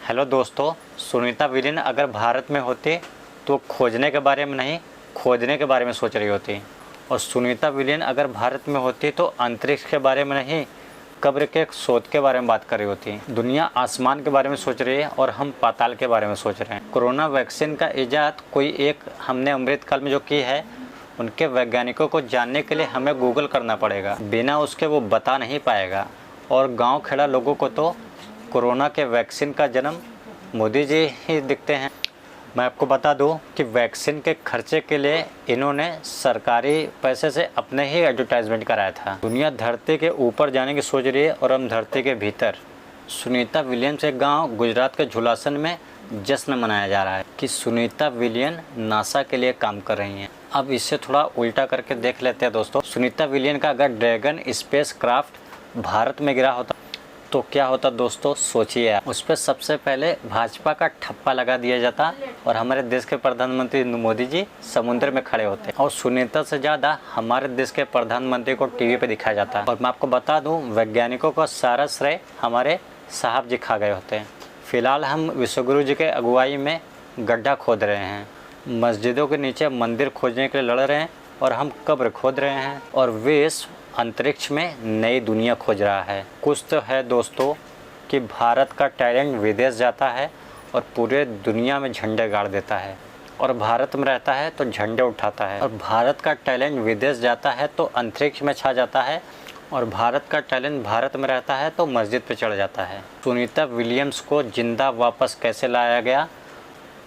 Hello दोस्तों, Sunita William अगर भारत में होती तो खोजने के बारे में नहीं, खोजने के बारे में सोच रही होती। और सुनीता विलियम अगर भारत में होती तो अंतरिक्ष के बारे में नहीं, कब्र के शोध के बारे में बात कर रही होती। दुनिया आसमान के बारे में सोच रही है और हम पाताल के बारे में सोच रहे हैं। कोरोना वैक्सीन का इजाद कोई एक हमने अमृतकाल में जो की है, उनके वैज्ञानिकों को जानने के लिए हमें गूगल करना पड़ेगा, बिना उसके वो बता नहीं पाएगा। और गांव खेड़ा लोगों को तो कोरोना के वैक्सीन का जन्म मोदी जी ही दिखते हैं। मैं आपको बता दूं कि वैक्सीन के खर्चे के लिए इन्होंने सरकारी पैसे से अपने ही एडवर्टाइजमेंट कराया था। दुनिया धरती के ऊपर जाने की सोच रही है और हम धरती के भीतर। सुनीता विलियम से गांव गुजरात के झुलासन में जश्न मनाया जा रहा है कि सुनीता विलियम नासा के लिए काम कर रही हैं। अब इससे थोड़ा उल्टा करके देख लेते हैं दोस्तों। सुनीता विलियम का अगर ड्रैगन स्पेस क्राफ्ट भारत में गिरा होता तो क्या होता दोस्तों, सोचिए। उस पर सबसे पहले भाजपा का ठप्पा लगा दिया जाता और हमारे देश के प्रधानमंत्री मोदी जी समुद्र में खड़े होते और सुनीता से ज़्यादा हमारे देश के प्रधानमंत्री को टीवी पे दिखाया जाता। और मैं आपको बता दूं, वैज्ञानिकों का सारा श्रेय हमारे साहब जी खा गए होते हैं। फिलहाल हम विश्वगुरु जी के अगुवाई में गड्ढा खोद रहे हैं, मस्जिदों के नीचे मंदिर खोजने के लिए लड़ रहे हैं और हम कब्र खोद रहे हैं और विश्व अंतरिक्ष में नई दुनिया खोज रहा है। कुछ तो है दोस्तों कि भारत का टैलेंट विदेश जाता है और पूरे दुनिया में झंडे गाड़ देता है, और भारत में रहता है तो झंडे उठाता है। और भारत का टैलेंट विदेश जाता है तो अंतरिक्ष में छा जाता है, और भारत का टैलेंट भारत में रहता है तो मस्जिद पे चढ़ जाता है। सुनीता विलियम्स को जिंदा वापस कैसे लाया गया?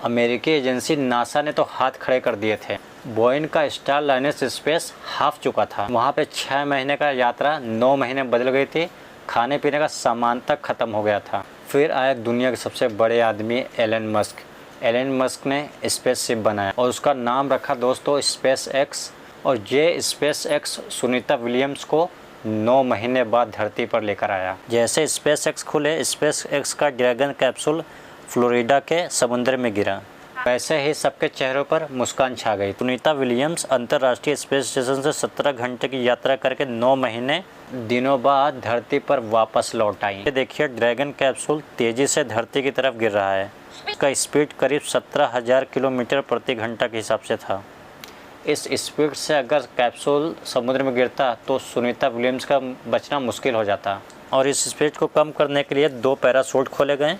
अमेरिकी एजेंसी नासा ने तो हाथ खड़े कर दिए थे। बोइंग का स्टारलाइनर स्पेस हाफ चुका था। वहाँ पे 6 महीने का यात्रा 9 महीने बदल गई थी। खाने पीने का सामान तक ख़त्म हो गया था। फिर आया दुनिया के सबसे बड़े आदमी एलन मस्क। एलन मस्क ने स्पेस शिप बनाया और उसका नाम रखा दोस्तों स्पेस एक्स। और ये स्पेस एक्स सुनीता विलियम्स को 9 महीने बाद धरती पर लेकर आया। जैसे स्पेस एक्स खुले, स्पेस एक्स का ड्रैगन कैप्सूल फ्लोरिडा के समुद्र में गिरा, वैसे ही सबके चेहरों पर मुस्कान छा गई। सुनीता विलियम्स अंतर्राष्ट्रीय स्पेस स्टेशन से 17 घंटे की यात्रा करके 9 महीने दिनों बाद धरती पर वापस लौट आई। ये देखिए, ड्रैगन कैप्सूल तेजी से धरती की तरफ गिर रहा है। इसका स्पीड करीब 17,000 किलोमीटर प्रति घंटा के हिसाब से था। इस स्पीड से अगर कैप्सूल समुद्र में गिरता तो सुनीता विलियम्स का बचना मुश्किल हो जाता। और इस स्पीड को कम करने के लिए 2 पैराशूट खोले गए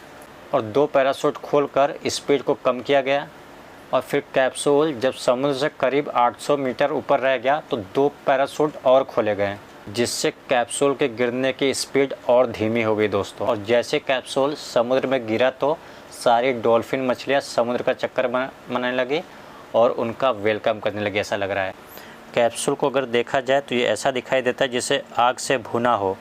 और 2 पैराशूट खोलकर स्पीड को कम किया गया। और फिर कैप्सूल जब समुद्र से करीब 800 मीटर ऊपर रह गया तो 2 पैराशूट और खोले गए, जिससे कैप्सूल के गिरने की स्पीड और धीमी हो गई दोस्तों। और जैसे कैप्सूल समुद्र में गिरा तो सारी डॉल्फिन मछलियाँ समुद्र का चक्कर बनाने लगी और उनका वेलकम करने लगी। ऐसा लग रहा है कैप्सूल को अगर देखा जाए तो ये ऐसा दिखाई देता है जैसे आग से भुना हो।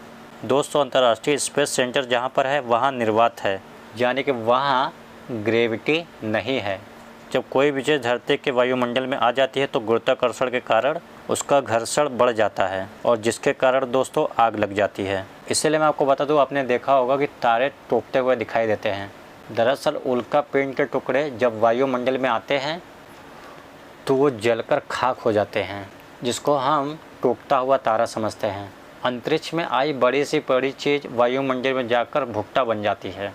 दोस्तों, अंतर्राष्ट्रीय स्पेस सेंटर जहाँ पर है वहाँ निर्वात है, यानी कि वहाँ ग्रेविटी नहीं है। जब कोई भी चीज़ धरती के वायुमंडल में आ जाती है तो गुरुत्वाकर्षण के कारण उसका घर्षण बढ़ जाता है और जिसके कारण दोस्तों आग लग जाती है। इसलिए मैं आपको बता दूँ, आपने देखा होगा कि तारे टूटते हुए दिखाई देते हैं। दरअसल उल्का पिंड के टुकड़े जब वायुमंडल में आते हैं तो वो जलकर खाक हो जाते हैं, जिसको हम टूटता हुआ तारा समझते हैं। अंतरिक्ष में आई बड़ी सी बड़ी चीज़ वायुमंडल में जाकर भुट्टा बन जाती है।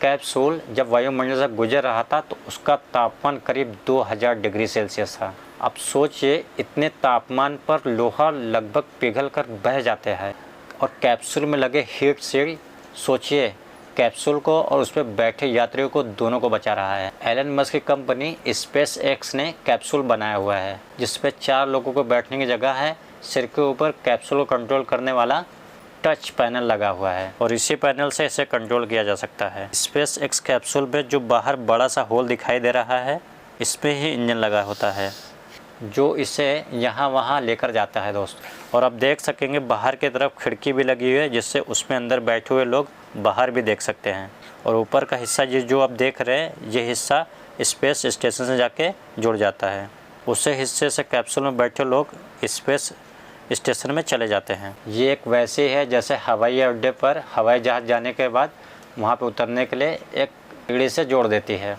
कैप्सूल जब वायुमंडल से गुजर रहा था तो उसका तापमान करीब 2000 डिग्री सेल्सियस था। अब सोचिए, इतने तापमान पर लोहा लगभग पिघल कर बह जाते हैं और कैप्सूल में लगे हीट शील्ड, सोचिए, कैप्सूल को और उस पर बैठे यात्रियों को दोनों को बचा रहा है। एलन मस्क की कंपनी स्पेस एक्स ने कैप्सूल बनाया हुआ है जिस पे 4 लोगों को बैठने की जगह है। सिर के ऊपर कैप्सूल को कंट्रोल करने वाला टच पैनल लगा हुआ है और इसी पैनल से इसे कंट्रोल किया जा सकता है। स्पेस एक्स कैप्सूल में जो बाहर बड़ा सा होल दिखाई दे रहा है, इस पे ही इंजन लगा होता है जो इसे यहाँ वहाँ लेकर जाता है दोस्तों। और आप देख सकेंगे बाहर की तरफ खिड़की भी लगी हुई है जिससे उसमें अंदर बैठे हुए लोग बाहर भी देख सकते हैं। और ऊपर का हिस्सा जो आप देख रहे हैं, ये हिस्सा स्पेस स्टेशन से जाके जुड़ जाता है। उसी हिस्से से कैप्सूल में बैठे लोग स्पेस स्टेशन में चले जाते हैं। ये एक वैसे है जैसे हवाई अड्डे पर हवाई जहाज़ जाने के बाद वहाँ पे उतरने के लिए एक सीढ़ी से जोड़ देती है,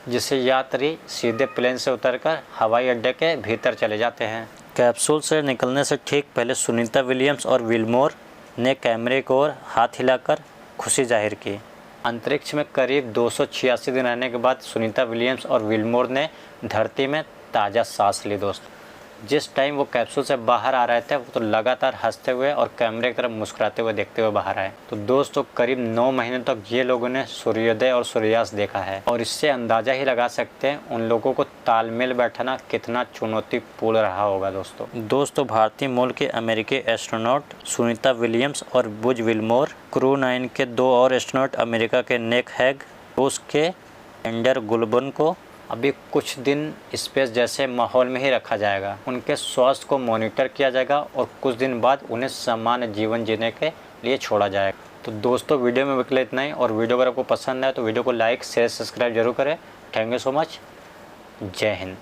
जिससे यात्री सीधे प्लेन से उतरकर हवाई अड्डे के भीतर चले जाते हैं। कैप्सूल से निकलने से ठीक पहले सुनीता विलियम्स और विलमोर ने कैमरे को ओर हाथ हिलाकर खुशी जाहिर की। अंतरिक्ष में करीब 286 दिन रहने के बाद सुनीता विलियम्स और विलमोर ने धरती में ताज़ा सांस ली दोस्त। जिस टाइम वो कैप्सूल से बाहर आ रहे थे वो तो लगातार हंसते हुए और कैमरे की तरफ मुस्कुराते हुए देखते हुए बाहर आए। तो दोस्तों करीब 9 महीने तक ये लोगों ने सूर्योदय और सूर्यास्त देखा है और इससे अंदाज़ा ही लगा सकते हैं उन लोगों को तालमेल बैठाना कितना चुनौतीपूर्ण रहा होगा दोस्तों भारतीय मूल के अमेरिकी एस्ट्रोनॉट सुनीता विलियम्स और बुज विलमोर, क्रू 9 के 2 और एस्ट्रोनॉट अमेरिका के निक हैग, रूस के एंडर गुलबन को अभी कुछ दिन स्पेस जैसे माहौल में ही रखा जाएगा। उनके स्वास्थ्य को मॉनिटर किया जाएगा और कुछ दिन बाद उन्हें सामान्य जीवन जीने के लिए छोड़ा जाएगा। तो दोस्तों वीडियो में केवल इतना ही, और वीडियो अगर आपको पसंद आए तो वीडियो को लाइक शेयर सब्सक्राइब जरूर करें। Thank you so much. जय हिंद।